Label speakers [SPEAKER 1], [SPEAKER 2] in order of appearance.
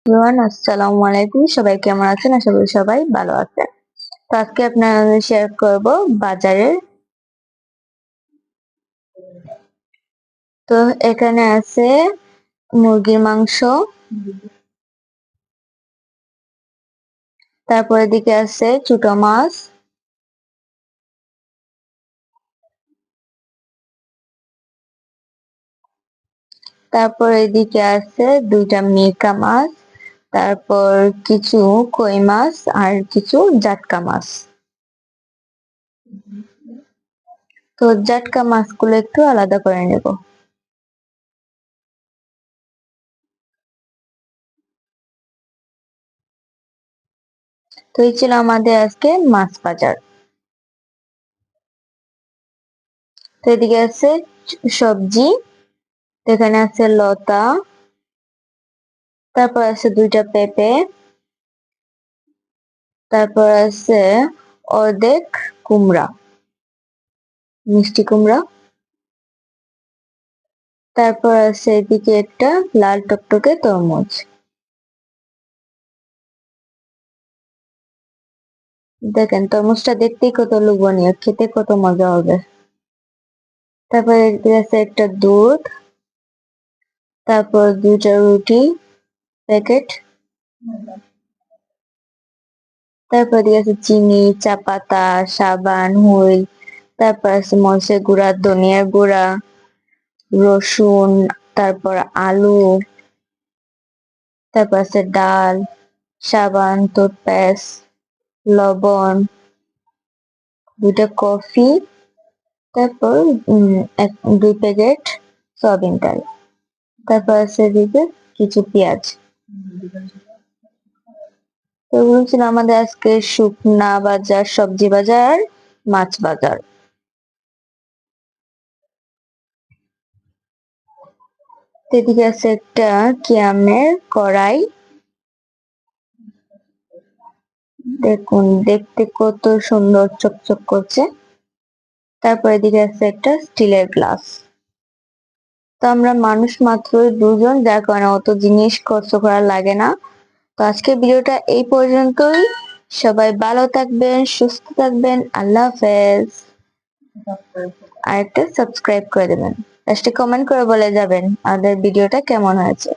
[SPEAKER 1] Everyone, আসসালামু আলাইকুম। সবাই কেমন আছেন? আশা করি সবাই ভালো আছেন। তো আজকে আপনাদের শেয়ার করব বাজারের। তো এখানে আছে মুরগির মাংস, তারপর এদিকে আছে ছোট মাছ, তারপর এদিকে আছে দুইটা মিরকা মাছ, তারপর কিছু কই মাছ আর কিছু জাটকা মাছ। তো জাটকা মাছগুলো একটু আলাদা করে নেব। তো এই ছিল আমাদের আজকে মাছ বাজার। তো এদিকে আছে সবজি, এখানে আছে লতা, তারপর আছে দুইটা পেঁপে, তারপর আছে অর্ধেক কুমড়া, মিষ্টি কুমড়া, তারপর আছে এদিকে একটা লাল টকটকে তরমুজ। দেখেন তরমুজটা দেখতেই কত লোভনীয়, খেতে কত মজা হবে। তারপর এদিকে আছে একটা দুধ, তারপর দুইটা রুটি প্যাকেট, তারপর এদিকে আছে চিনি, চা পাতা, সাবান, হুইল, তারপর আছে মরিচের গুঁড়া, ধনিয়ার গুঁড়া, রসুন, তারপর আলু, তারপর আছে ডাল, সাবান, টুথপেস্ট, লবণ, দুইটা কফি, তারপর দুই প্যাকেট সয়াবিন তেল, তারপর আছে এদিকে কিছু পেঁয়াজ। তো এগুলো ছিল আমাদের আজকে শুকনা বাজার, সবজি বাজার আর মাছ বাজার। তো এদিকে আছে একটা কিয়ামের কড়াই, দেখুন দেখতে কত সুন্দর চকচক করছে। তারপর এদিকে আছে একটা স্টিলের গ্লাস। তো আমরা মানুষ মাত্রই দুজন, যার কারণে অত জিনিস খরচ করা লাগে না। তো আজকের ভিডিওটা এই পর্যন্তই। সবাই ভালো থাকবেন, সুস্থ থাকবেন। আল্লাহ হাফেজ। আর একটা সাবস্ক্রাইব করে দেবেন, লাস্টে কমেন্ট করে বলে যাবেন আমাদের ভিডিওটা কেমন হয়েছে।